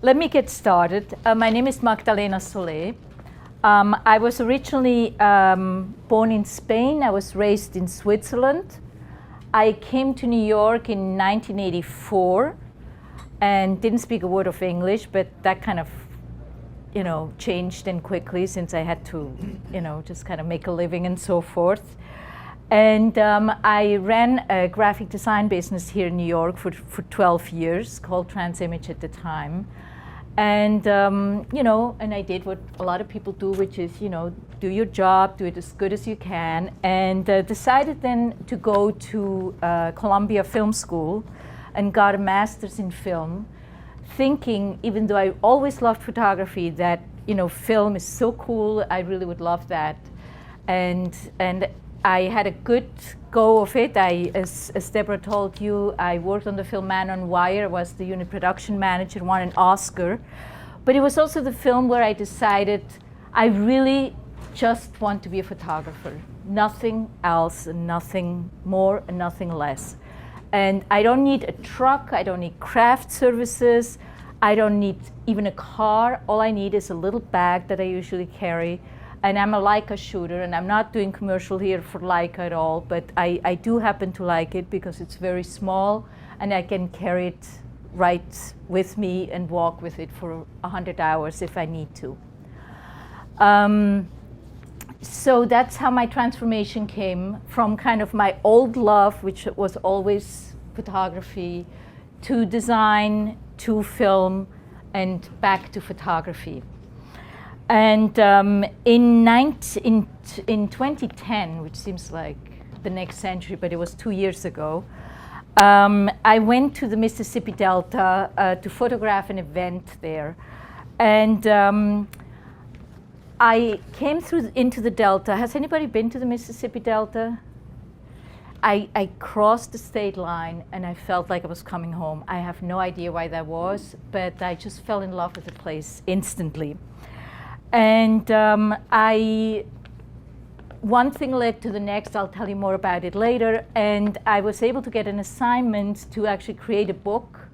Let me get started. My name is Magdalena Solé. I was originally born in Spain. I was raised in Switzerland. I came to New York in 1984 and didn't speak a word of English, but that kind of, changed then quickly since I had to, just kind of make a living and so forth. And I ran a graphic design business here in New York for 12 years called Transimage at the time. And, and I did what a lot of people do, which is, do your job, do it as good as you can, and decided then to go to Columbia Film School and got a master's in film, thinking, even though I always loved photography, that, film is so cool, I really would love that. And I had a good go of it. As Deborah told you, I worked on the film Man on Wire, was the unit production manager, won an Oscar. But it was also the film where I decided I really just want to be a photographer. Nothing else, and nothing more, and nothing less. And I don't need a truck, I don't need craft services, I don't need even a car. All I need is a little bag that I usually carry. And I'm a Leica shooter, and I'm not doing commercial here for Leica at all, but I do happen to like it because it's very small, and I can carry it right with me and walk with it for 100 hours if I need to. So that's how my transformation came from kind of my old love, which was always photography, to design, to film, and back to photography. And in 2010, which seems like the next century, but it was 2 years ago, I went to the Mississippi Delta to photograph an event there. And I came into the Delta. Has anybody been to the Mississippi Delta? I crossed the state line and I felt like I was coming home. I have no idea why that was, but I just fell in love with the place instantly. And one thing led to the next. I'll tell you more about it later. And I was able to get an assignment to actually create a book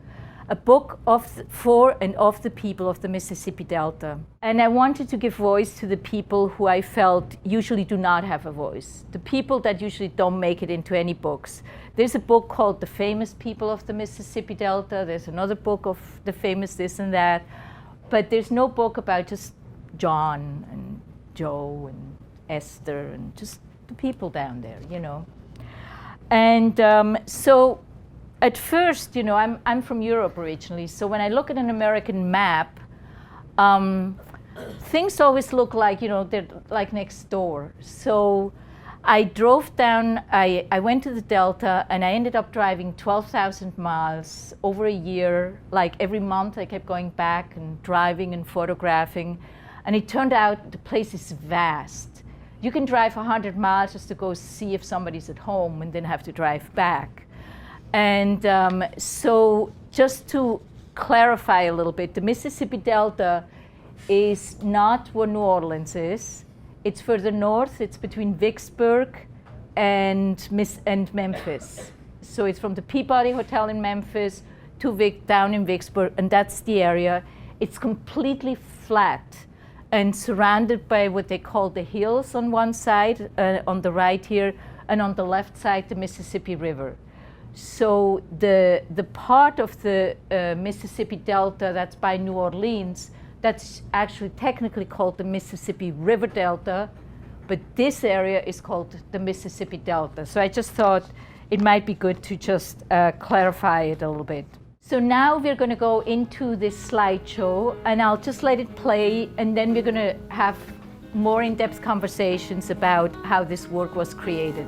for and of the people of the Mississippi Delta. And I wanted to give voice to the people who I felt usually do not have a voice, the people that usually don't make it into any books. There's a book called The Famous People of the Mississippi Delta. There's another book of the famous this and that. But there's no book about just John and Joe and Esther and just the people down there, And so at first, I'm from Europe originally, so when I look at an American map, things always look like, they're like next door. So I drove down, I went to the Delta, and I ended up driving 12,000 miles over a year. Like every month I kept going back and driving and photographing. And it turned out the place is vast. You can drive 100 miles just to go see if somebody's at home and then have to drive back. And so just to clarify a little bit, the Mississippi Delta is not where New Orleans is. It's further north. It's between Vicksburg and Memphis. So it's from the Peabody Hotel in Memphis to down in Vicksburg, and that's the area. It's completely flat and surrounded by what they call the hills on one side, on the right here, and on the left side, the Mississippi River. So the part of the Mississippi Delta that's by New Orleans, that's actually technically called the Mississippi River Delta, but this area is called the Mississippi Delta. So I just thought it might be good to just clarify it a little bit. So now we're going to go into this slideshow, and I'll just let it play, and then we're going to have more in-depth conversations about how this work was created.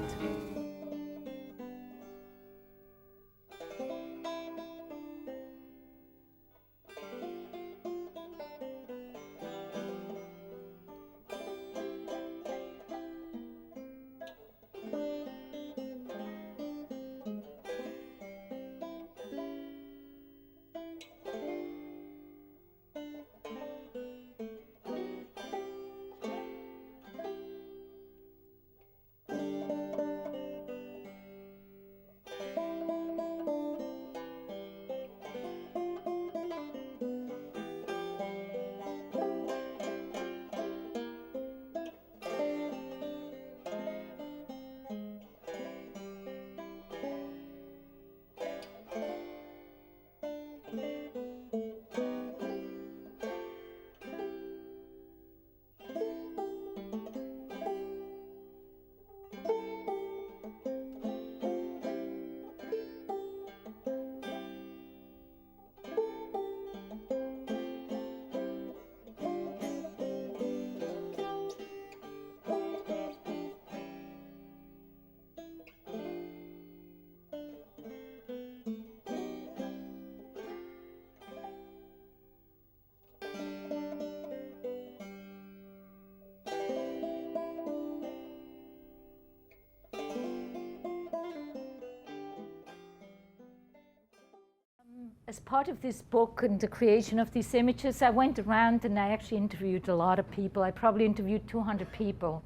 As part of this book and the creation of these images, I went around and I actually interviewed a lot of people. I probably interviewed 200 people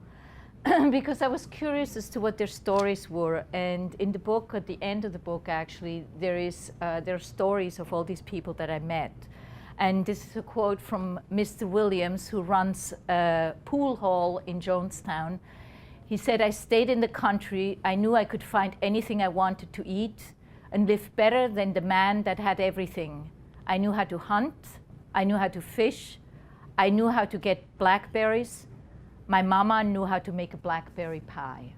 because I was curious as to what their stories were. And in the book, at the end of the book, actually, there are stories of all these people that I met. And this is a quote from Mr. Williams, who runs a pool hall in Jonestown. He said, "I stayed in the country. I knew I could find anything I wanted to eat and live better than the man that had everything. I knew how to hunt. I knew how to fish. I knew how to get blackberries. My mama knew how to make a blackberry pie."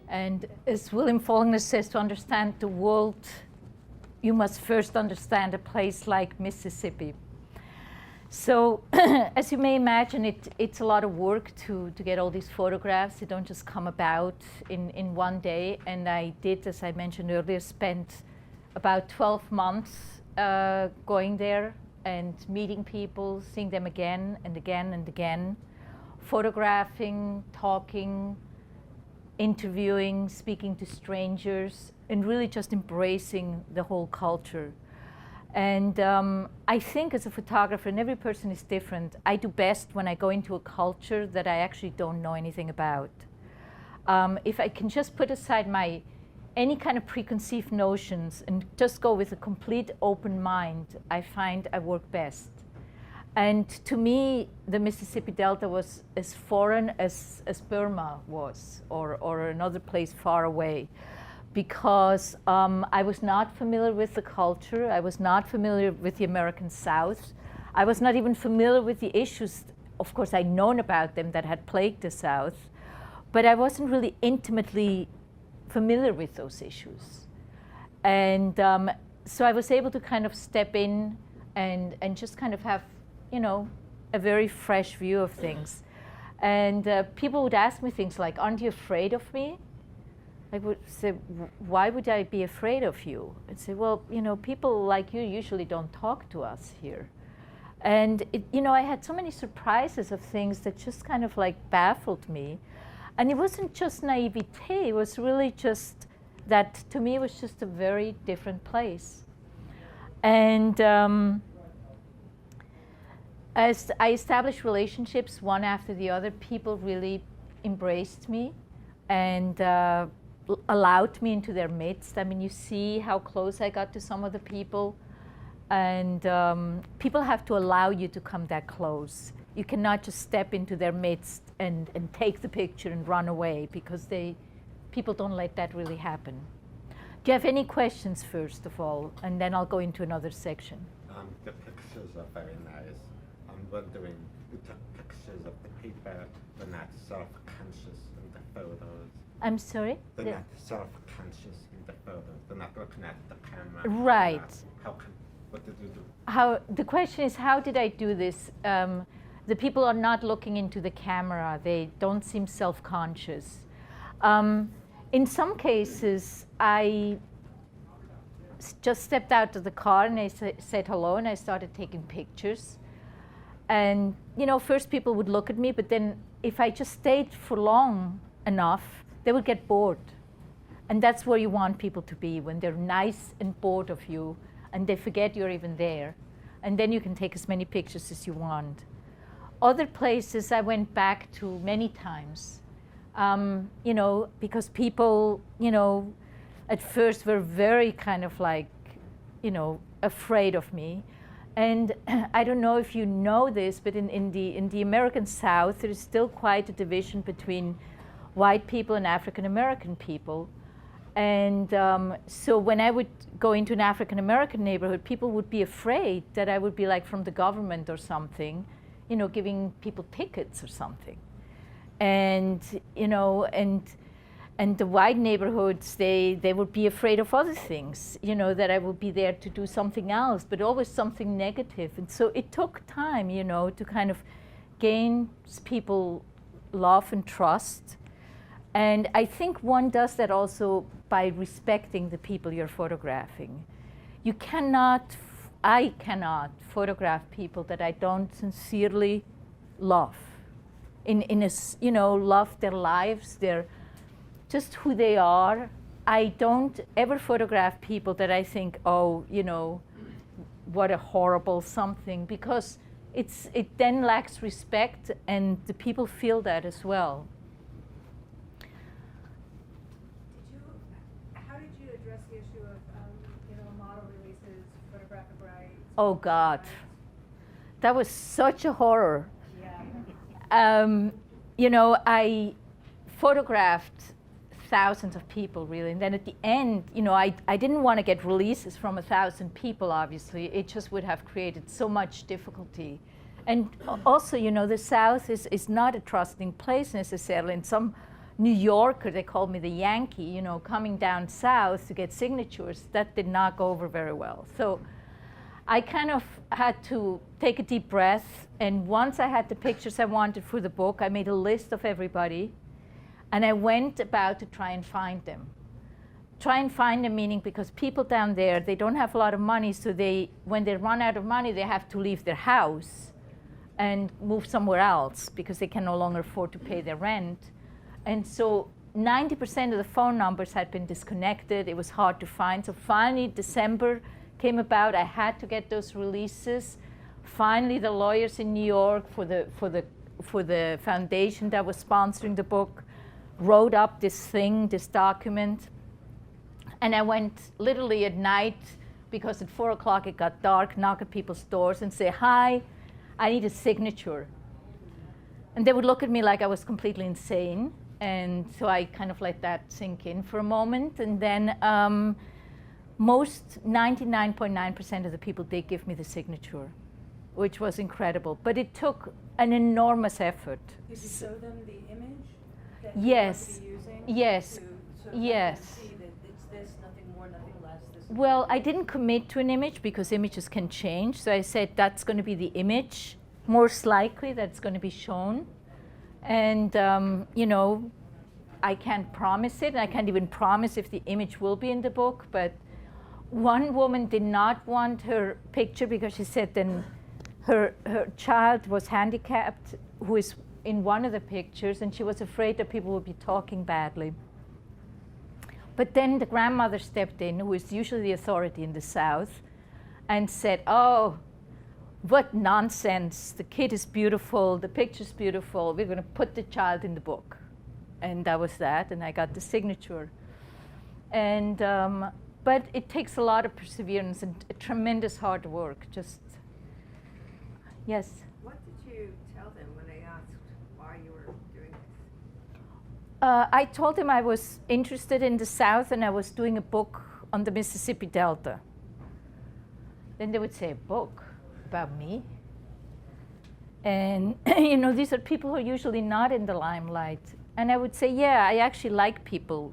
And as William Faulkner says, to understand the world, you must first understand a place like Mississippi. So as you may imagine, it's a lot of work to get all these photographs. They don't just come about in one day. And I did, as I mentioned earlier, spent about 12 months going there and meeting people, seeing them again and again and again, photographing, talking, interviewing, speaking to strangers, and really just embracing the whole culture. And I think as a photographer, and every person is different, I do best when I go into a culture that I actually don't know anything about. If I can just put aside any kind of preconceived notions and just go with a complete open mind, I find I work best. And to me, the Mississippi Delta was as foreign as Burma was, or another place far away, because I was not familiar with the culture. I was not familiar with the American South. I was not even familiar with the issues. Of course, I'd known about them that had plagued the South, but I wasn't really intimately familiar with those issues. And so I was able to kind of step in and just kind of have, you know, a very fresh view of things. And people would ask me things like, "Aren't you afraid of me?" I would say, "Why would I be afraid of you?" I'd say, "Well, you know, people like you usually don't talk to us here." And, you know, I had so many surprises of things that just kind of like baffled me. And it wasn't just naivete, it was really just that, to me, it was just a very different place. And as I established relationships one after the other, people really embraced me and allowed me into their midst. I mean, you see how close I got to some of the people. And people have to allow you to come that close. You cannot just step into their midst and take the picture and run away, because people don't let that really happen. Do you have any questions, first of all? And then I'll go into another section. The pictures are very nice. I'm wondering, you took pictures of the people, they're not self-conscious in the photos. I'm sorry? They're not self-conscious in the photos. They're not looking at the camera. Right. What did you do? The question is, how did I do this? The people are not looking into the camera. They don't seem self-conscious. In some cases, I just stepped out of the car and I said hello and I started taking pictures. And, you know, first people would look at me, but then if I just stayed for long enough, they would get bored. And that's where you want people to be, when they're nice and bored of you and they forget you're even there. And then you can take as many pictures as you want. Other places I went back to many times, you know, because people, you know, at first were very kind of like, you know, afraid of me. And I don't know if you know this, but in the American South, there is still quite a division between white people and African American people. And so when I would go into an African American neighborhood, people would be afraid that I would be like from the government or something, you know, giving people tickets or something. And, you know, and the white neighborhoods, they would be afraid of other things, you know, that I would be there to do something else, but always something negative. And so it took time, you know, to kind of gain people love and trust. And I think one does that also by respecting the people you're photographing. I cannot photograph people that I don't sincerely love. You know, love their lives, their just who they are. I don't ever photograph people that I think, oh, you know, what a horrible something, because it then lacks respect, and the people feel that as well. How did you address the issue of, you know, model releases, photographic rights? Oh God, that was such a horror. Yeah. You know, I photographed thousands of people, really, and then at the end, you know, I didn't want to get releases from 1,000 people, obviously. It just would have created so much difficulty. And also, you know, the South is not a trusting place necessarily. And some New Yorker, they called me the Yankee, you know, coming down south to get signatures, that did not go over very well. So I kind of had to take a deep breath, and once I had the pictures I wanted for the book, I made a list of everybody, and I went about to try and find them. Try and find them meaning because people down there, they don't have a lot of money, so when they run out of money, they have to leave their house and move somewhere else because they can no longer afford to pay their rent. And so 90% of the phone numbers had been disconnected. It was hard to find. So finally, December came about. I had to get those releases. Finally, the lawyers in New York for the foundation that was sponsoring the book wrote up this document. And I went literally at night, because at 4 o'clock it got dark, knock at people's doors and say, "Hi, I need a signature." And they would look at me like I was completely insane. And so I kind of let that sink in for a moment. And then most 99.9% of the people did give me the signature, which was incredible. But it took an enormous effort. Did you show them the image that Yes. you wanted to be using? Yes. To sort of Yes. see that it's this, nothing more, nothing less. This Well, I didn't commit to an image because images can change. So I said that's going to be the image, most likely that's going to be shown. And, you know, I can't promise it. I can't even promise if the image will be in the book. But one woman did not want her picture because she said then her child was handicapped, who is in one of the pictures, and she was afraid that people would be talking badly. But then the grandmother stepped in, who is usually the authority in the South, and said, "Oh, what nonsense. The kid is beautiful, the picture's beautiful, we're going to put the child in the book." And that was that, and I got the signature. And, but it takes a lot of perseverance and tremendous hard work. Just, yes? What did you tell them when they asked why you were doing this? I told them I was interested in the South and I was doing a book on the Mississippi Delta. Then they would say, "A book about me?" And you know, these are people who are usually not in the limelight. And I would say, "Yeah, I actually like people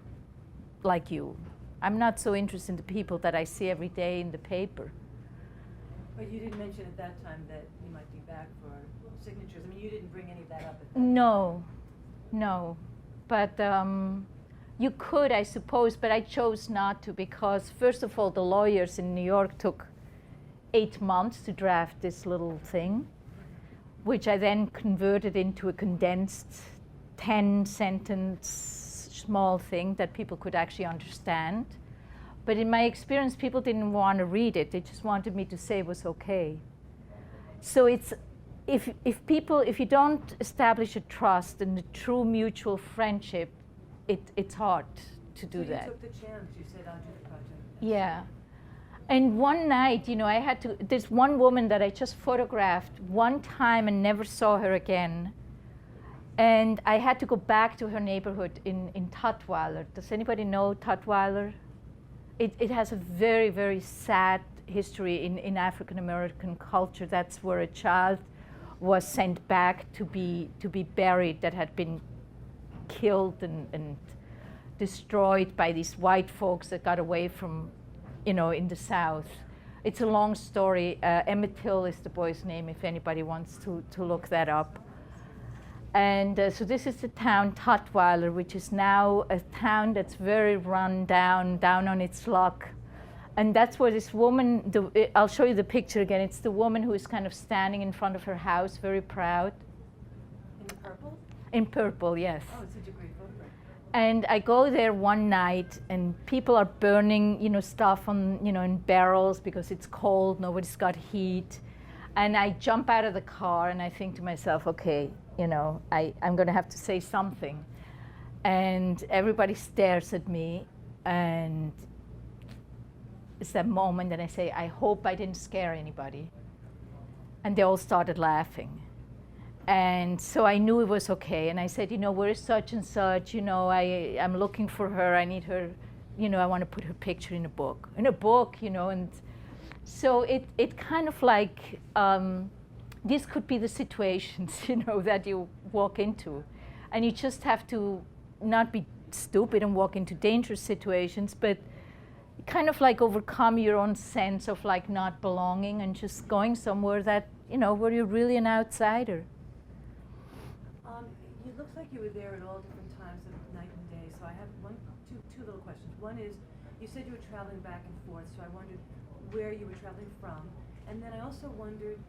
like you. I'm not so interested in the people that I see every day in the paper." But you didn't mention at that time that you might be back for signatures. I mean, you didn't bring any of that up at that time. No. But you could, I suppose, but I chose not to because, first of all, the lawyers in New York took 8 months to draft this little thing, which I then converted into a condensed 10-sentence small thing that people could actually understand. But in my experience, people didn't want to read it. They just wanted me to say it was okay. So it's, if you don't establish a trust and a true mutual friendship, it's hard to do that. So you took the chance, you said, "I'll do the project." Yeah. And one night, you know, there's one woman that I just photographed one time and never saw her again. And I had to go back to her neighborhood in Tutwiler. Does anybody know Tutwiler? It has a very, very sad history in African American culture. That's where a child was sent back to be buried that had been killed and destroyed by these white folks that got away from, you know, in the South. It's a long story. Emmett Till is the boy's name if anybody wants to look that up. And so this is the town Tutwiler, which is now a town that's very run down on its luck. And that's where this woman, I'll show you the picture again. It's the woman who is kind of standing in front of her house, very proud. In the purple? In purple, yes. Oh, it's such a great photograph. And I go there one night, and people are burning, you know, stuff on, you know, in barrels because it's cold. Nobody's got heat. And I jump out of the car, and I think to myself, okay, you know, I'm going to have to say something. And everybody stares at me, and it's that moment that I say, "I hope I didn't scare anybody." And they all started laughing. And so I knew it was okay. And I said, "You know, where is such and such? You know, I'm looking for her. I need her. You know, I want to put her picture in a book." In a book, you know. And so it kind of like, these could be the situations, you know, that you walk into. And you just have to not be stupid and walk into dangerous situations, but kind of like overcome your own sense of like not belonging and just going somewhere that, you know, where you're really an outsider. It looks like you were there at all different times of night and day. So I have two little questions. One is, you said you were traveling back and forth, so I wondered where you were traveling from. And then I also wondered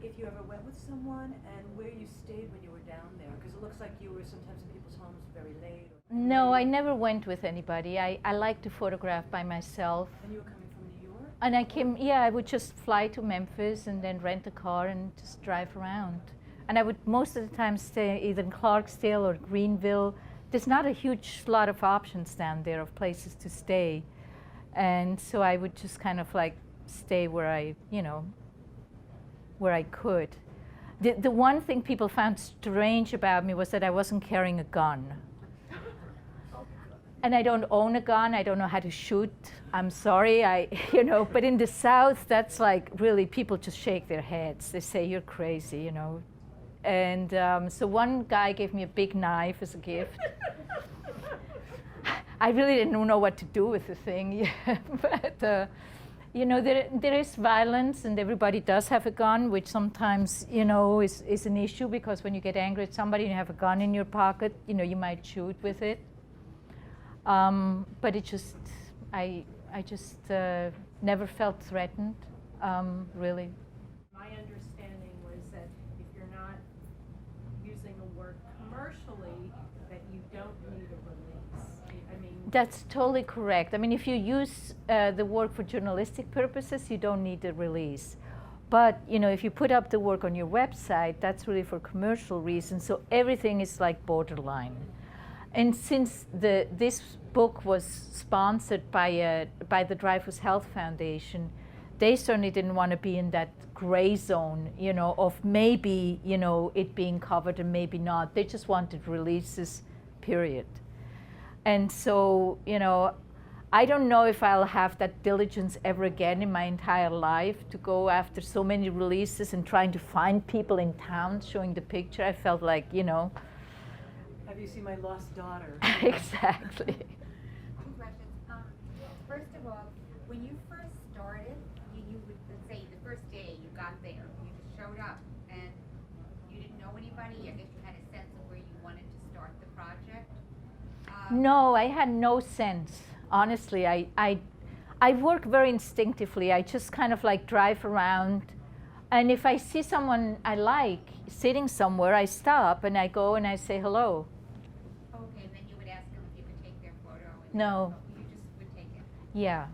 if you ever went with someone and where you stayed when you were down there, because it looks like you were sometimes in people's homes very late. No, I never went with anybody. I like to photograph by myself. And you were coming from New York? And I came, yeah, I would just fly to Memphis and then rent a car and just drive around. And I would most of the time stay either in Clarksdale or Greenville. There's not a huge lot of options down there of places to stay. And so I would just kind of like stay where I, you know, where I could. The one thing people found strange about me was that I wasn't carrying a gun. And I don't own a gun, I don't know how to shoot. I'm sorry, you know, but in the South, that's like really, people just shake their heads. They say, you're crazy, you know. And so one guy gave me a big knife as a gift. I really didn't know what to do with the thing, but you know, there is violence, and everybody does have a gun, which sometimes, you know, is an issue, because when you get angry at somebody and you have a gun in your pocket, you know, you might shoot with it. But it just, I just never felt threatened, really. My understanding was that if you're not using a work commercially, that you don't need a release. I mean, That's totally correct. I mean, if you use the work for journalistic purposes, you don't need a release. But, you know, if you put up the work on your website, that's really for commercial reasons. So everything is like borderline. And since this book was sponsored by the Dreyfus Health Foundation, they certainly didn't want to be in that gray zone, you know, of maybe, you know, it being covered and maybe not. They just wanted releases, period. And so, you know, I don't know if I'll have that diligence ever again in my entire life to go after so many releases and trying to find people in town showing the picture. I felt like, you know. Have you seen My Lost Daughter? Exactly. Two questions. First of all, when you first started, you would, let's say the first day you got there, you just showed up and you didn't know anybody. I guess you had a sense of where you wanted to start the project. No, I had no sense. Honestly, I work very instinctively. I just kind of like drive around, and if I see someone I like sitting somewhere, I stop and I go and I say hello. Okay, and then you would ask them if you could take their photo. And No. You just would take it. Yeah,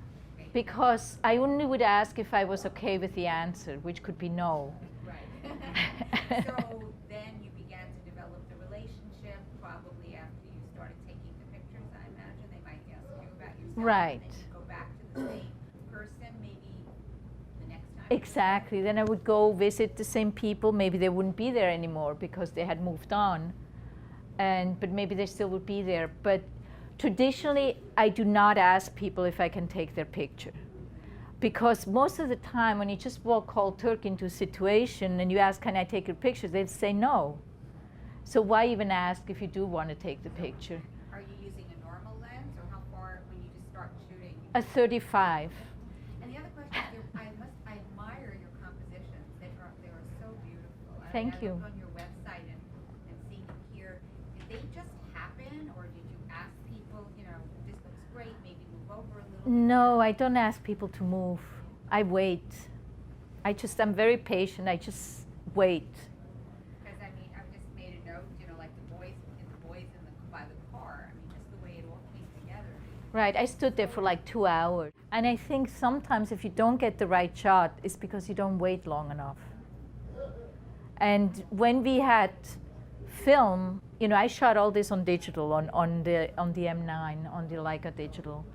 Okay. because I only would ask if I was okay with the answer, which could be no. Right. So then you began to develop the relationship probably after you started taking the pictures, I imagine. They might ask you about yourself. Right. And then you go back to the same person maybe the next time. Exactly. Then I would go visit the same people. Maybe they wouldn't be there anymore because they had moved on, but maybe they still would be there. But traditionally, I do not ask people if I can take their picture, because most of the time when you just walk cold turkey into a situation and you ask, can I take your picture, they'd say no. So why even ask if you do want to take the picture? Are you using a normal lens, or how far when you just start shooting? A 35. And the other question is, I admire your compositions. They are so beautiful. Thank I you. looked on your website and seeing them here. Did they just happen, or did you ask people, you know, this looks great, maybe move over a little bit? No, I don't ask people to move. I wait. I'm very patient. I just wait. Because I mean, I just made a note, you know, like the boys by the car. I mean, just the way it all came together. Right, I stood there for like 2 hours. And I think sometimes if you don't get the right shot, it's because you don't wait long enough. And when we had film, you know, I shot all this on digital, on the M9, on the Leica digital.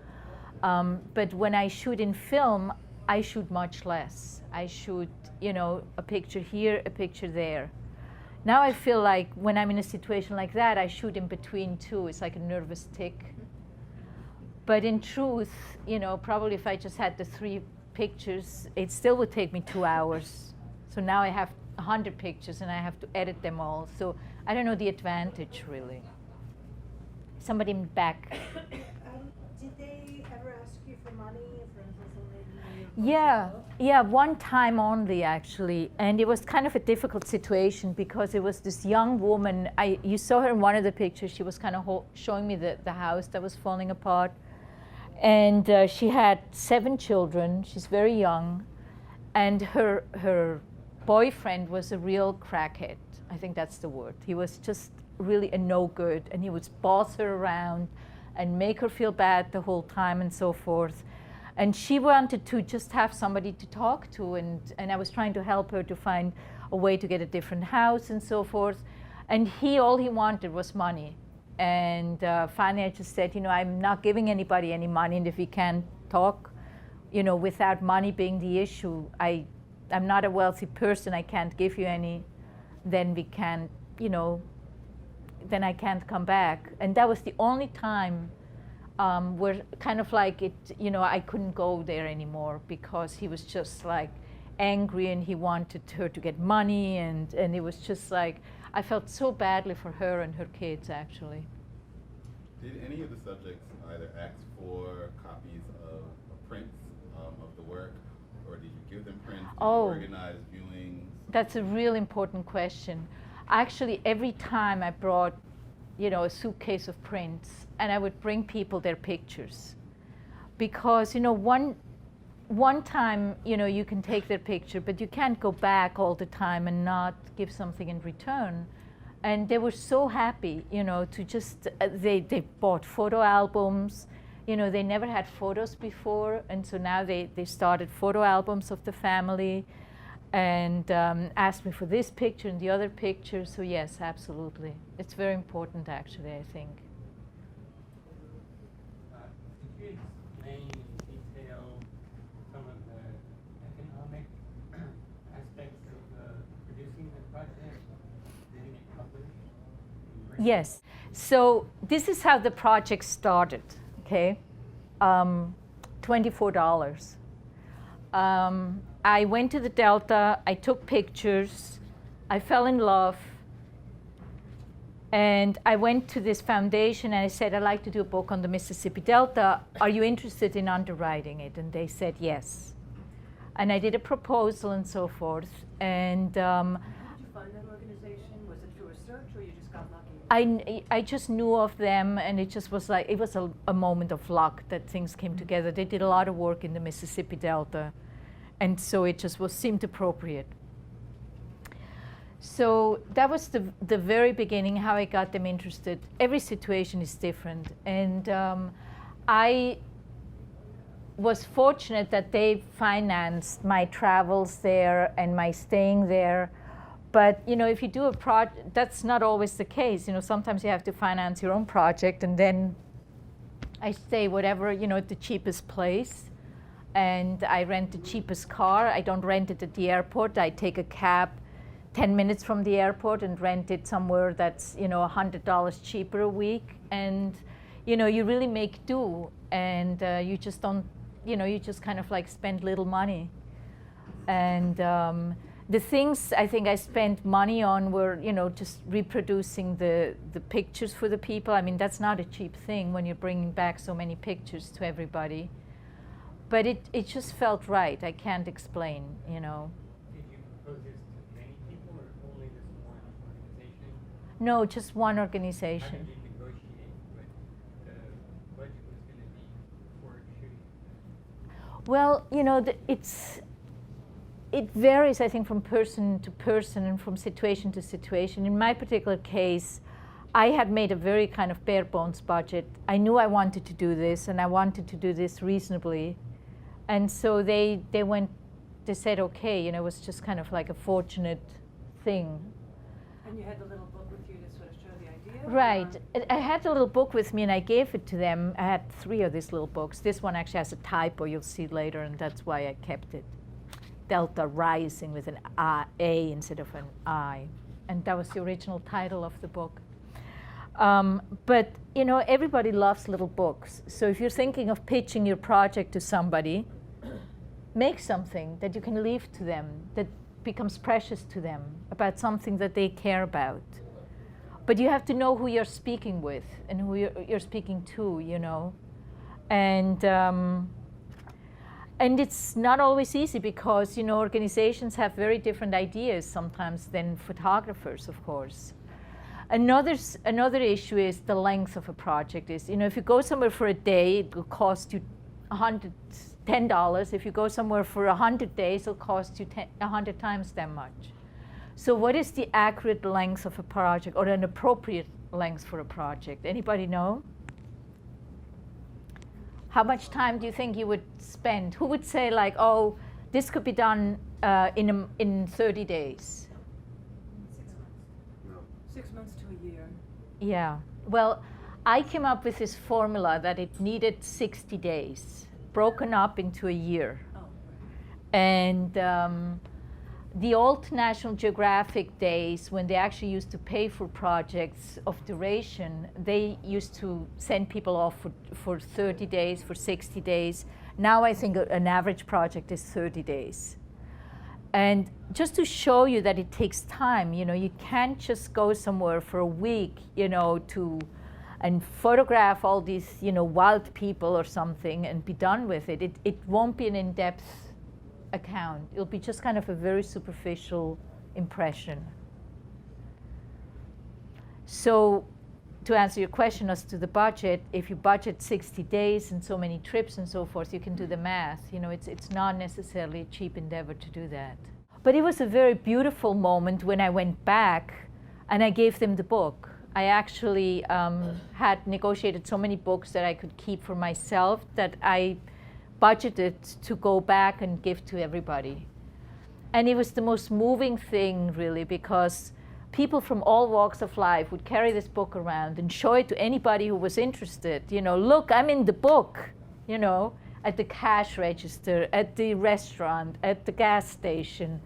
But when I shoot in film, I shoot much less. I shoot, you know, a picture here, a picture there. Now I feel like when I'm in a situation like that, I shoot in between two. It's like a nervous tick. But in truth, you know, probably if I just had the 3 pictures, it still would take me 2 hours. So now I have 100 pictures and I have to edit them all. So I don't know the advantage, really. Somebody in the back. Did they ever money, for instance, Yeah, one time only actually, and it was kind of a difficult situation because it was this young woman. You saw her in one of the pictures. She was kind of showing me the house that was falling apart, and she had 7 children. She's very young, and her boyfriend was a real crackhead. I think that's the word. He was just really a no good, and he would boss her around and make her feel bad the whole time and so forth. And she wanted to just have somebody to talk to, and I was trying to help her to find a way to get a different house and so forth. And all he wanted was money. And finally I just said, I'm not giving anybody any money, and if we can't talk, without money being the issue, I'm not a wealthy person, I can't give you any, then we can't, then I can't come back. And that was the only time where kind of like I couldn't go there anymore because he was just like angry and he wanted her to get money, and it was just like, I felt so badly for her and her kids actually. Did any of the subjects either ask for copies of prints of the work, or did you give them prints? Did you organize viewings? That's a real important question. Actually, every time I brought a suitcase of prints, and I would bring people their pictures, because one time you can take their picture, but you can't go back all the time and not give something in return. And they were so happy, to just they bought photo albums. They never had photos before, and so now they started photo albums of the family, and asked me for this picture and the other picture. So yes, absolutely. It's very important actually, I think. Could you explain in detail some of the economic aspects of producing the project, getting it published? Yes. So this is how the project started, okay? $24. I went to the Delta, I took pictures, I fell in love, and I went to this foundation and I said, I'd like to do a book on the Mississippi Delta. Are you interested in underwriting it? And they said yes. And I did a proposal and so forth. And How did you find that organization? Was it through a search, or you just got lucky? I just knew of them, and it just was like, it was a moment of luck that things came together. They did a lot of work in the Mississippi Delta, and so it just seemed appropriate. So that was the very beginning, how I got them interested. Every situation is different, and I was fortunate that they financed my travels there and my staying there. But if you do a project, that's not always the case. Sometimes you have to finance your own project, and then I stay whatever, at the cheapest place, and I rent the cheapest car. I don't rent it at the airport. I take a cab 10 minutes from the airport and rent it somewhere that's $100 cheaper a week, and you really make do, and you just don't, you just kind of like spend little money. And the things I think I spent money on were, just reproducing the pictures for the people. I mean, that's not a cheap thing when you're bringing back so many pictures to everybody. But it just felt right. I can't explain, Did you propose this to many people, or only this one organization? No, just one How organization. did you negotiate what the budget was going to be for shooting? Well, it varies, I think, from person to person and from situation to situation. In my particular case, I had made a very kind of bare bones budget. I knew I wanted to do this, and I wanted to do this reasonably. And so they said, okay, it was just kind of like a fortunate thing. And you had the little book with you to sort of show the idea? Right. or- I had a little book with me, and I gave it to them. I had 3 of these little books. This one actually has a typo, you'll see later, and that's why I kept it. Delta Rising with an A instead of an I. And that was the original title of the book. But everybody loves little books. So if you're thinking of pitching your project to somebody, make something that you can leave to them, that becomes precious to them, about something that they care about. But you have to know who you're speaking with and who you're speaking to, And And it's not always easy because, organizations have very different ideas sometimes than photographers, of course. Another issue is the length of a project. If you go somewhere for a day, it will cost you $110. If you go somewhere for 100 days, it'll cost you 100 times that much. So what is the accurate length of a project, or an appropriate length for a project? Anybody know? How much time do you think you would spend? Who would say like, oh, this could be done in 30 days? 6 months to a year. Yeah. Well, I came up with this formula that it needed 60 days, broken up into a year. Oh, right. And the old National Geographic days, when they actually used to pay for projects of duration, they used to send people off for 30 days, for 60 days. Now I think an average project is 30 days. And just to show you that it takes time, you can't just go somewhere for a week, and photograph all these, wild people or something and be done with it. It won't be an in-depth account. It'll be just kind of a very superficial impression. So to answer your question as to the budget, if you budget 60 days and so many trips and so forth, you can do the math. It's not necessarily a cheap endeavor to do that. But it was a very beautiful moment when I went back and I gave them the book. I actually had negotiated so many books that I could keep for myself that I budgeted to go back and give to everybody. And it was the most moving thing, really, because people from all walks of life would carry this book around and show it to anybody who was interested. Look, I'm in the book, at the cash register, at the restaurant, at the gas station.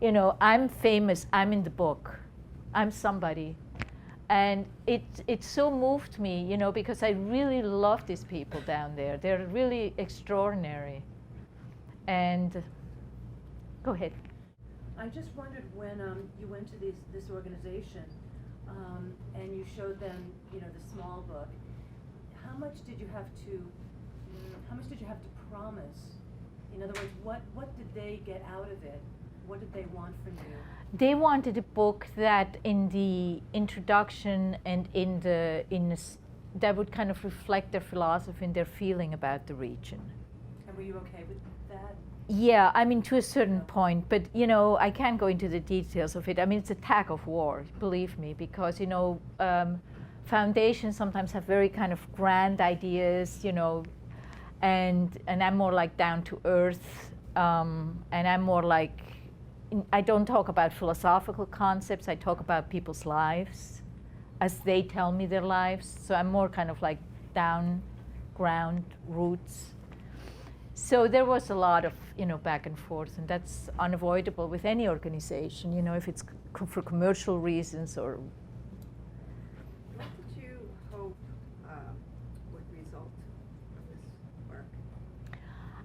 I'm famous, I'm in the book. I'm somebody. And it so moved me, because I really love these people down there. They're really extraordinary. And go ahead. I just wondered when you went to this organization and you showed them, the small book. How much did you have to promise? In other words, what did they get out of it? What did they want from you? They wanted a book that in the introduction and that would kind of reflect their philosophy and their feeling about the region. And were you okay with that? Yeah, to a certain point, but I can't go into the details of it. It's a tug of war, believe me, because foundations sometimes have very kind of grand ideas, and I'm more like down to earth, and I'm more like, I don't talk about philosophical concepts, I talk about people's lives as they tell me their lives. So I'm more kind of like down, ground, roots. So there was a lot of, back and forth, and that's unavoidable with any organization, if it's for commercial reasons or. What did you hope would result from this work?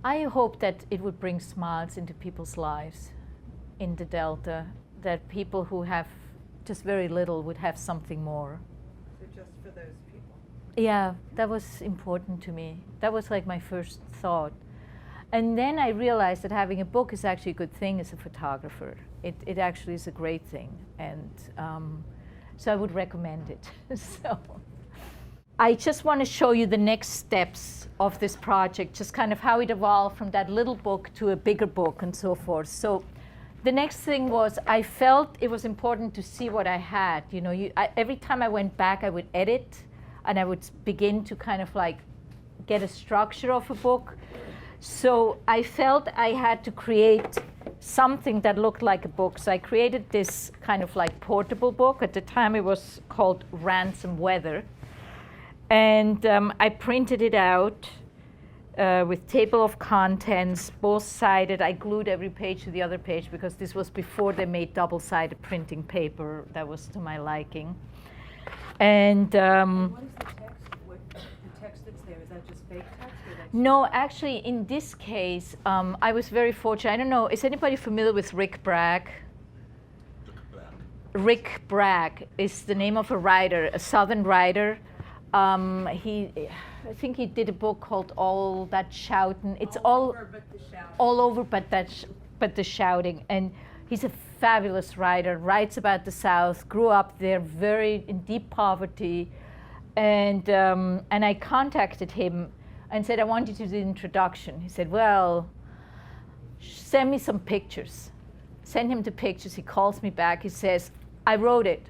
I hope that it would bring smiles into people's lives in the Delta, that people who have just very little would have something more. So just for those people? Yeah, that was important to me. That was like my first thought. And then I realized that having a book is actually a good thing as a photographer. It actually is a great thing. And so I would recommend it. So I just want to show you the next steps of this project, just kind of how it evolved from that little book to a bigger book and so forth. So the next thing was I felt it was important to see what I had. Every time I went back, I would edit, and I would begin to kind of like get a structure of a book. So I felt I had to create something that looked like a book. So I created this kind of like portable book. At the time, it was called Ransom Weather. And I printed it out with table of contents, both-sided. I glued every page to the other page because this was before they made double-sided printing paper. That was to my liking. And What is the text? The text that's there, is that just fake text? Or that's no, actually, in this case, I was very fortunate. I don't know, is anybody familiar with Rick Bragg? Rick Bragg is the name of a writer, a Southern writer. I think he did a book called All That Shouting. It's All over but the shouting. all over but the shouting. And he's a fabulous writer, writes about the South, grew up there very in deep poverty. And I contacted him and said, I want you to do the introduction. He said, well, send me some pictures. Send him the pictures. He calls me back. He says, I wrote it.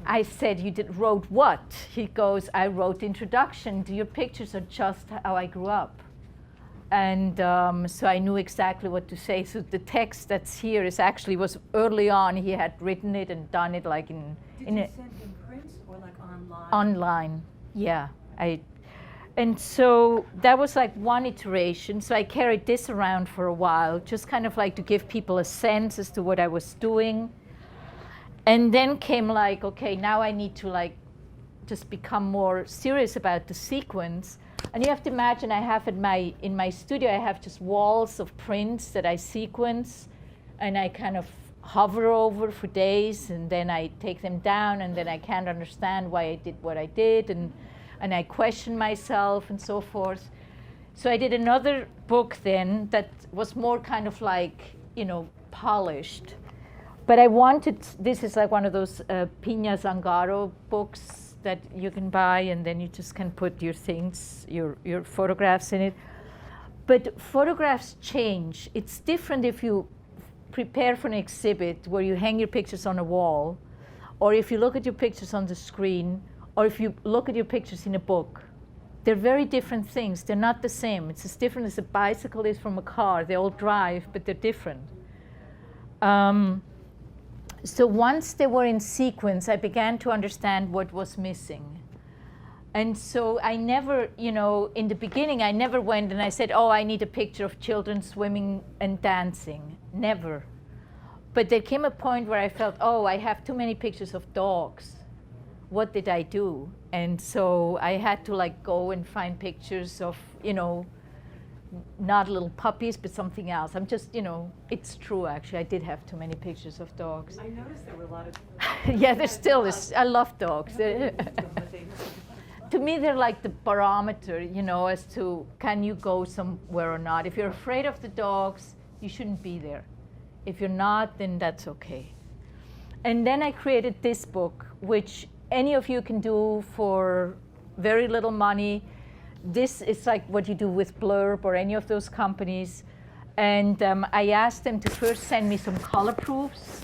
I said, you wrote what? He goes, I wrote the introduction. Your pictures are just how I grew up. And so I knew exactly what to say. So the text that's here was early on. He had written it and done it like in Did you send him prints or like online? online. Yeah. And so that was like one iteration. So I carried this around for a while, just kind of like to give people a sense as to what I was doing. And then came like, okay, now I need to like just become more serious about the sequence. And you have to imagine I have in my studio, I have just walls of prints that I sequence and I kind of hover over for days, and then I take them down, and then I can't understand why I did what I did, and I question myself and so forth. So I did another book then that was more kind of like, polished. But I wanted, this is like one of those Piña Zangaro books that you can buy, and then you just can put your things, your photographs in it. But photographs change. It's different if you prepare for an exhibit where you hang your pictures on a wall, or if you look at your pictures on the screen, or if you look at your pictures in a book. They're very different things. They're not the same. It's as different as a bicycle is from a car. They all drive, but they're different. So once they were in sequence, I began to understand what was missing. And so I never, in the beginning, I never went and I said, oh, I need a picture of children swimming and dancing. Never. But there came a point where I felt, oh, I have too many pictures of dogs. What did I do? And so I had to like go and find pictures of, not little puppies, but something else. I'm just, it's true actually. I did have too many pictures of dogs. I noticed there were a lot of. Yeah, there's still this. I love dogs. To me, they're like the barometer, as to can you go somewhere or not. If you're afraid of the dogs, you shouldn't be there. If you're not, then that's okay. And then I created this book, which any of you can do for very little money. This is like what you do with Blurb or any of those companies. And I asked them to first send me some color proofs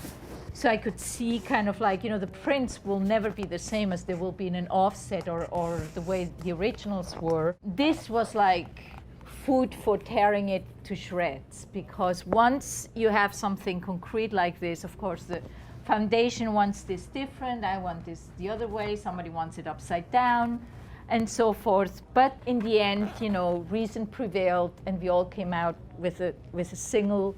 so I could see kind of like, the prints will never be the same as they will be in an offset or the way the originals were. This was like food for tearing it to shreds, because once you have something concrete like this, of course, the foundation wants this different, I want this the other way, somebody wants it upside down, and so forth. But in the end, reason prevailed, and we all came out with a single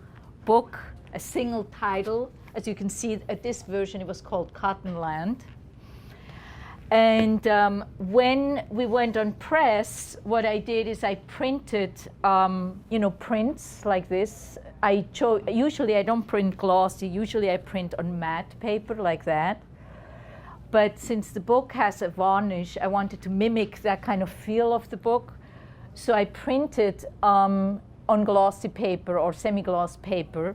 book, a single title. As you can see, at this version, it was called Cottonland. And when we went on press, what I did is I printed, prints like this. Usually I don't print glossy. Usually I print on matte paper like that. But since the book has a varnish, I wanted to mimic that kind of feel of the book. So I printed on glossy paper or semi-gloss paper.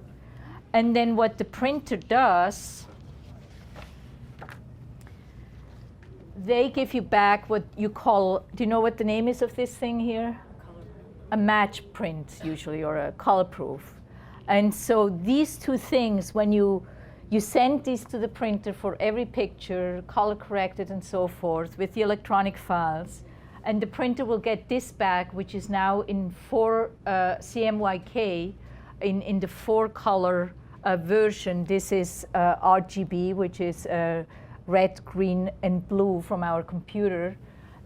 And then what the printer does, they give you back what you call, do you know what the name is of this thing here? A match print, usually, or a color proof. And so these two things, when you send these to the printer for every picture, color corrected and so forth, with the electronic files, and the printer will get this back, which is now in 4 CMYK, in the 4-color version. This is RGB, which is red, green, and blue from our computer.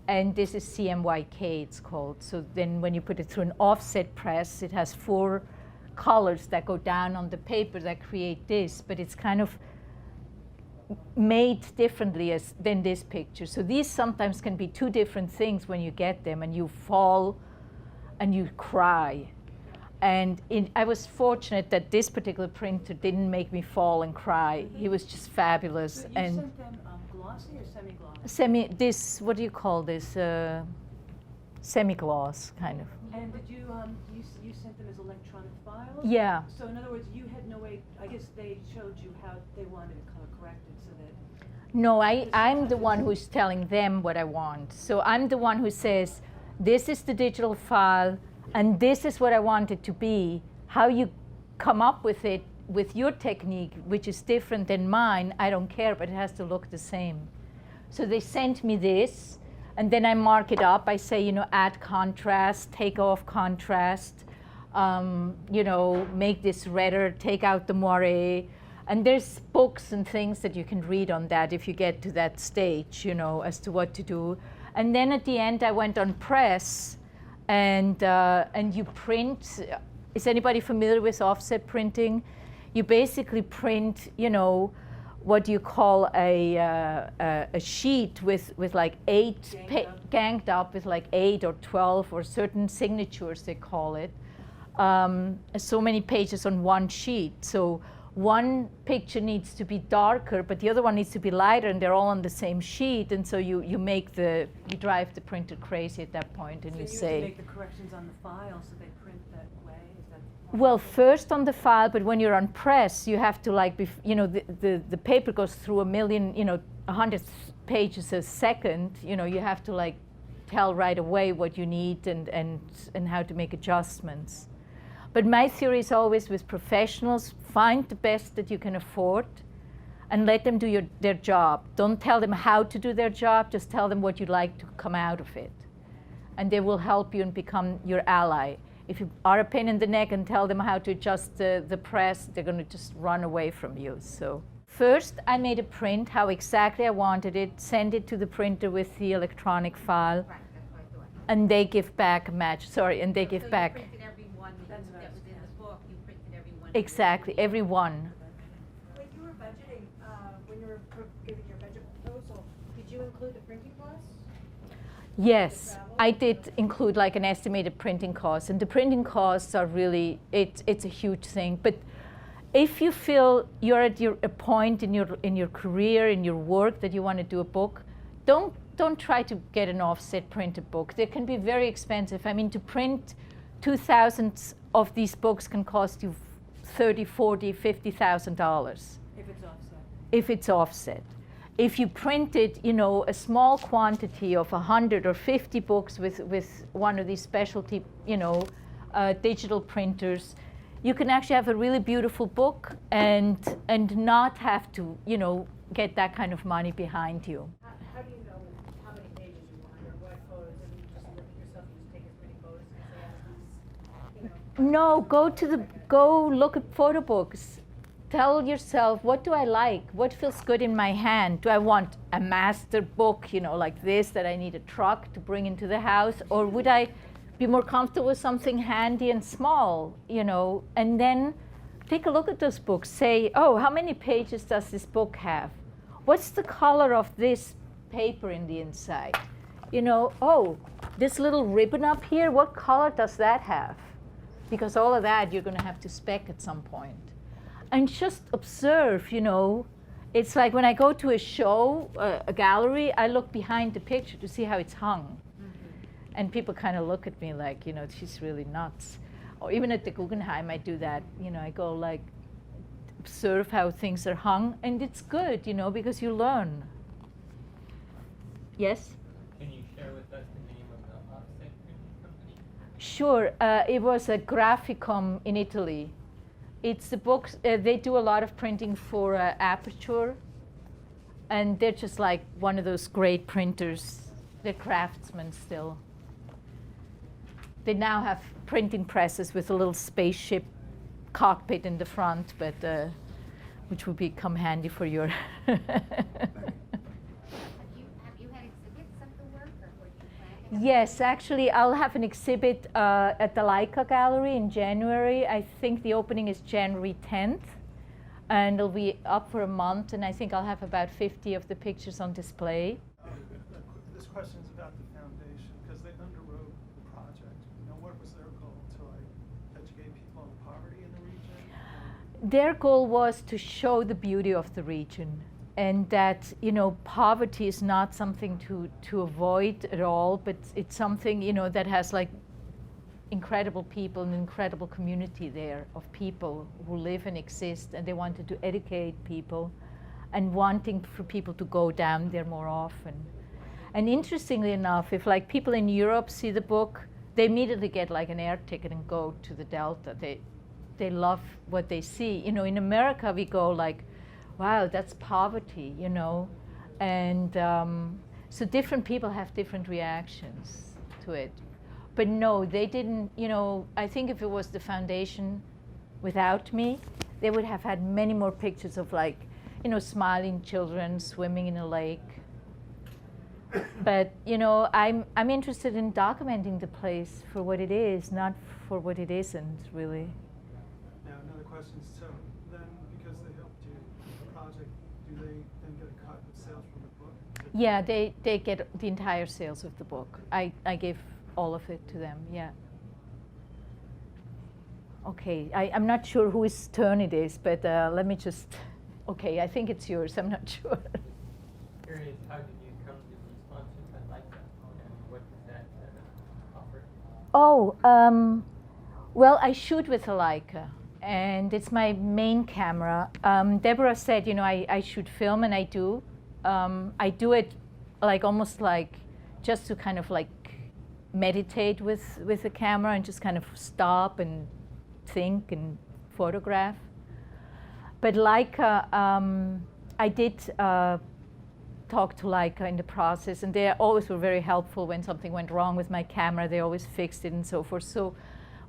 And this is CMYK, it's called. So then when you put it through an offset press, it has 4 colors that go down on the paper that create this, but it's kind of made differently than this picture. So these sometimes can be 2 different things when you get them, and you fall and you cry. And I was fortunate that this particular printer didn't make me fall and cry. He was just fabulous. But you and sent them glossy glossy or semi-glossy? What do you call this? Semi-gloss, kind of. And did you, you sent them as electronic files? Yeah. So in other words, you had no way, I guess they showed you how they wanted it color corrected so that. No, I'm the one who's telling them what I want. So I'm the one who says, this is the digital file, and this is what I want it to be. How you come up with it with your technique, which is different than mine, I don't care, but it has to look the same. So they sent me this, and then I mark it up. I say, you know, add contrast, take off contrast, you know, make this redder, take out the moire. And there's books and things that you can read on that if you get to that stage, you know, as to what to do. And then at the end, I went on press, and you print. Is anybody familiar with offset printing? You basically print, you know, what you call a sheet with like ganged up with like 8 or 12 or certain signatures, they call it. So many pages on one sheet. So one picture needs to be darker, but the other one needs to be lighter, and they're all on the same sheet. And so you drive the printer crazy at that point, and So you you say, have to make the corrections on the file so they print that way? Is that well, first on the file, but when you're on press, you have to like, you know, the paper goes through 100 pages a second. You know, you have to like tell right away what you need and how to make adjustments. But my theory is always with professionals, find the best that you can afford and let them do their job. Don't tell them how to do their job, just tell them what you'd like to come out of it. And they will help you and become your ally. If you are a pain in the neck and tell them how to adjust the press, they're going to just run away from you. So first, I made a print, how exactly I wanted it, send it to the printer with the electronic file, Right, that's what I thought. and they give back a match. Sorry, and they give So back. you printed every one that was in the book, you printed every one. Exactly, every one. When you were budgeting, when you were giving your budget proposal, did you include the printing costs? Yes, I did include like an estimated printing cost, and the printing costs are really, it's a huge thing. But if you feel you're at a point in your career, in your work, that you want to do a book, don't try to get an offset printed book. They can be very expensive. I mean, to print 2,000 of these books can cost you $30,000, $40,000, $50,000. if it's offset? If it's offset. If you printed, you know, a small quantity of 100 or 50 books with one of these specialty, you know, digital printers, you can actually have a really beautiful book and not have to, you know, get that kind of money behind you. How do you know how many pages you want or what photos? And you just look at yourself and just take as many photos and say, you know. No, go look at photo books. Tell yourself, what do I like? What feels good in my hand? Do I want a master book, you know, like this, that I need a truck to bring into the house? Or would I be more comfortable with something handy and small, you know? And then take a look at those books. Say, oh, how many pages does this book have? What's the color of this paper in the inside? You know, oh, this little ribbon up here, what color does that have? Because all of that you're going to have to spec at some point. And just observe, you know. It's like when I go to a show, a gallery, I look behind the picture to see how it's hung. Mm-hmm. And people kind of look at me like, you know, she's really nuts. Or even at the Guggenheim, I do that. You know, I go like, observe how things are hung, and it's good, you know, because you learn. Yes? Can you share with us the name of the offset printing company? Sure. It was a Graphicom in Italy. It's the books, they do a lot of printing for Aperture, and they're just like one of those great printers. They're Craftsman still. They now have printing presses with a little spaceship cockpit in the front, but which would become handy for your. Have you had exhibits of the work, or what do you plan to have? Yes, actually, I'll have an exhibit at the Leica Gallery in January. I think the opening is January 10th, and it'll be up for a month, and I think I'll have about 50 of the pictures on display. This question is about the foundation, because they underwrote the project. You know, what was their goal? To like educate people on poverty in the region? Their goal was to show the beauty of the region and that, you know, poverty is not something to avoid at all, but it's something, you know, that has like incredible people, an incredible community there of people who live and exist, and they wanted to educate people and wanting for people to go down there more often. And interestingly enough, if like people in Europe see the book, they immediately get like an air ticket and go to the Delta. They love what they see. You know, in America we go like, wow, that's poverty, you know, and so different people have different reactions to it. But no, they didn't, you know, I think if it was the foundation without me, they would have had many more pictures of like, you know, smiling children swimming in a lake. But, you know, I'm interested in documenting the place for what it is, not for what it isn't, really. Now, another question. So then, because they helped you with the project, do they then get a cut of sales from the book? Yeah, they get the entire sales of the book. I gave all of it to them, yeah. Okay, I'm not sure whose turn it is, but let me just, okay, I think it's yours, I'm not sure. Curious, how did you come to be sponsored by Leica, and what does that offer? Oh, well, I shoot with a Leica, and it's my main camera. Deborah said, you know, I shoot film, and I do. I do it like almost like just to kind of like meditate with the camera and just kind of stop and think and photograph. But Leica, I did talk to Leica in the process, and they always were very helpful when something went wrong with my camera. They always fixed it and so forth. So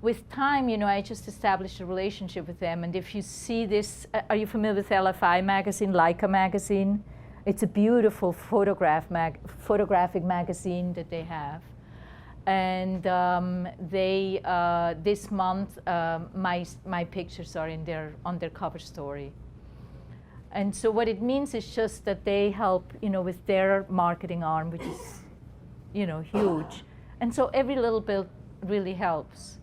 with time, you know, I just established a relationship with them. And if you see this, are you familiar with LFI magazine, Leica magazine? It's a beautiful photographic magazine that they have. And they this month my pictures are on their cover story. And so what it means is just that they help, you know, with their marketing arm, which is, you know, huge. And so every little bit really helps.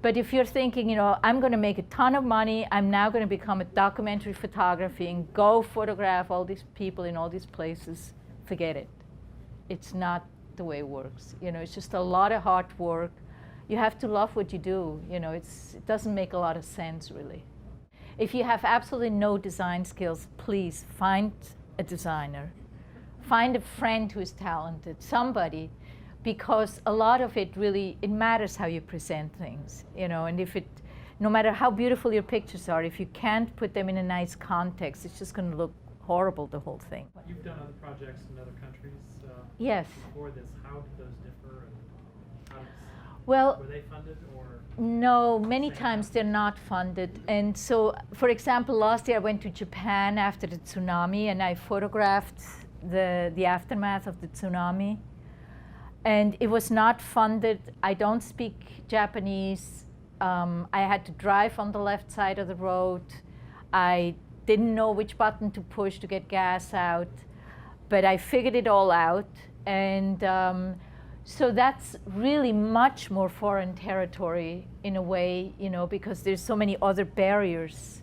But if you're thinking, you know, I'm going to make a ton of money, I'm now going to become a documentary photography and go photograph all these people in all these places, forget it. It's not the way it works. You know, it's just a lot of hard work. You have to love what you do. You know, it doesn't make a lot of sense, really. If you have absolutely no design skills, please find a designer. Find a friend who is talented, somebody, because a lot of it really, it matters how you present things, you know, and if it, no matter how beautiful your pictures are, if you can't put them in a nice context, it's just going to look horrible, the whole thing. You've done other projects in other countries yes. before this. How did those differ? And well, were they funded or? No, many times they're not funded. And so, for example, last year I went to Japan after the tsunami, and I photographed the aftermath of the tsunami. And it was not funded. I don't speak Japanese. I had to drive on the left side of the road. I didn't know which button to push to get gas out, but I figured it all out. And so that's really much more foreign territory in a way, you know, because there's so many other barriers.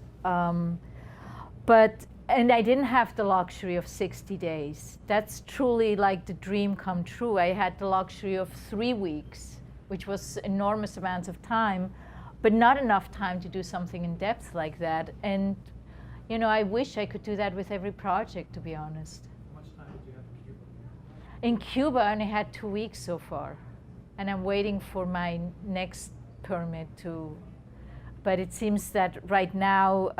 And I didn't have the luxury of 60 days. That's truly like the dream come true. I had the luxury of 3 weeks, which was enormous amounts of time, but not enough time to do something in depth like that. And, you know, I wish I could do that with every project, to be honest. How much time did you have in Cuba? In Cuba, I only had 2 weeks so far. And I'm waiting for my next permit to. But it seems that right now,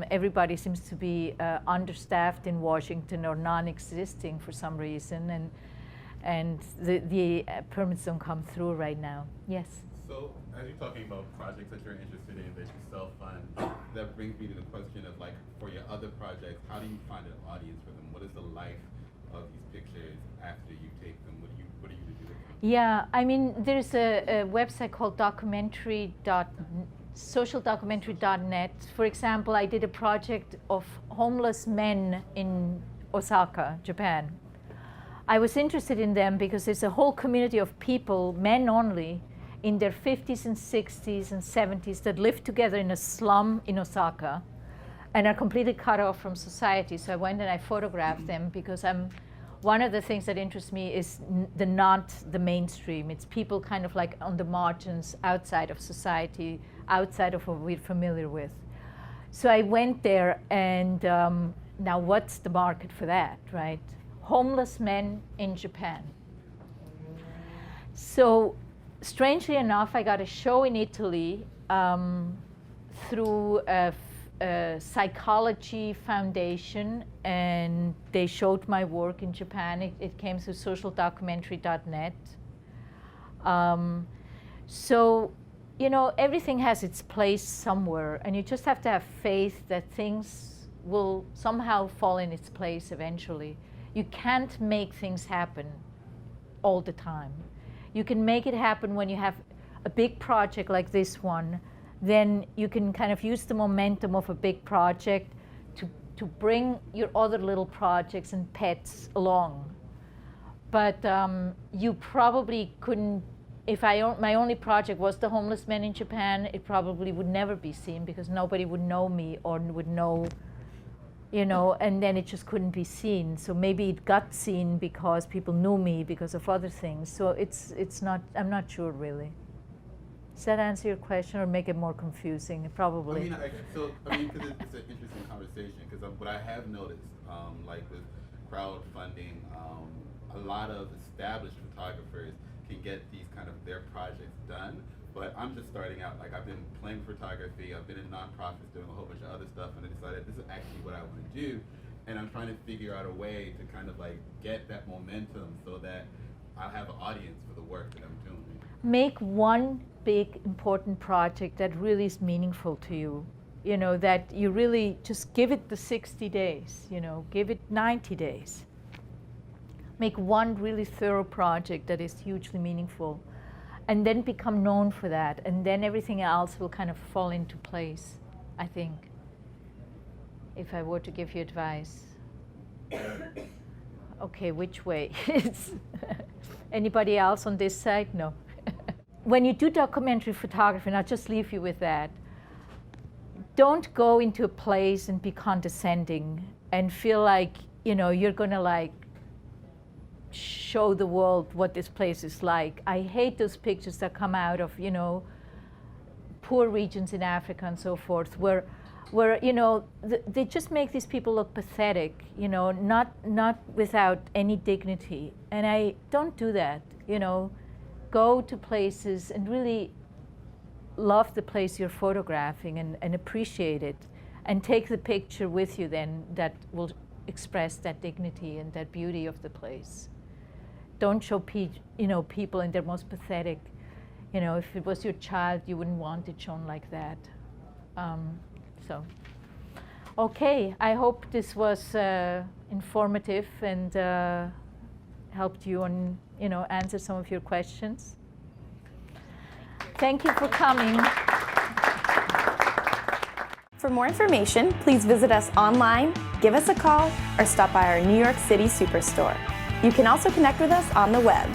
everybody seems to be understaffed in Washington or non-existing for some reason, and the permits don't come through right now. Yes? So, as you're talking about projects that you're interested in, that you self-fund, that brings me to the question of, like, for your other projects, how do you find an audience for them? What is the life of these pictures after you take them? What do you do with them? Yeah, I mean, there's a website called socialdocumentary.net. For example, I did a project of homeless men in Osaka, Japan. I was interested in them because there's a whole community of people, men only, in their 50s and 60s and 70s that live together in a slum in Osaka. and are completely cut off from society. So I went and I photographed them because one of the things that interests me is not the mainstream. It's people kind of like on the margins, outside of society, outside of what we're familiar with. So I went there, and now what's the market for that, right? Homeless men in Japan. So strangely enough, I got a show in Italy through a psychology foundation, and they showed my work in Japan. It came through socialdocumentary.net. So, you know, everything has its place somewhere, and you just have to have faith that things will somehow fall in its place eventually. You can't make things happen all the time. You can make it happen when you have a big project like this one. Then you can kind of use the momentum of a big project to bring your other little projects and pets along. But you probably couldn't, if my only project was the homeless men in Japan, it probably would never be seen because nobody would know me or would know, you know, and then it just couldn't be seen. So maybe it got seen because people knew me because of other things. So it's not, I'm not sure really. Does that answer your question or make it more confusing? Probably. I mean, because it's an interesting conversation, because what I have noticed, like with crowdfunding, a lot of established photographers can get these kind of their projects done, but I'm just starting out. Like, I've been playing photography, I've been in nonprofits doing a whole bunch of other stuff, and I decided this is actually what I want to do, and I'm trying to figure out a way to kind of like get that momentum so that I'll have an audience for the work that I'm doing. Make one big important project that really is meaningful to you, you know, that you really just give it the 60 days, you know, give it 90 days. Make one really thorough project that is hugely meaningful, and then become known for that, and then everything else will kind of fall into place, I think, if I were to give you advice. Okay, which way? Anybody else on this side? No. When you do documentary photography, and I'll just leave you with that, don't go into a place and be condescending and feel like, you know, you're gonna like show the world what this place is like. I hate those pictures that come out of, you know, poor regions in Africa and so forth, where you know, they just make these people look pathetic, you know, not without any dignity. And I don't do that, you know. Go to places and really love the place you're photographing and appreciate it, and take the picture with you then that will express that dignity and that beauty of the place. Don't show you know, people in their most pathetic, you know, if it was your child, you wouldn't want it shown like that. So, okay, I hope this was informative and helped you on, you know, answer some of your questions. Thank you for coming. For more information, please visit us online, give us a call, or stop by our New York City Superstore. You can also connect with us on the web.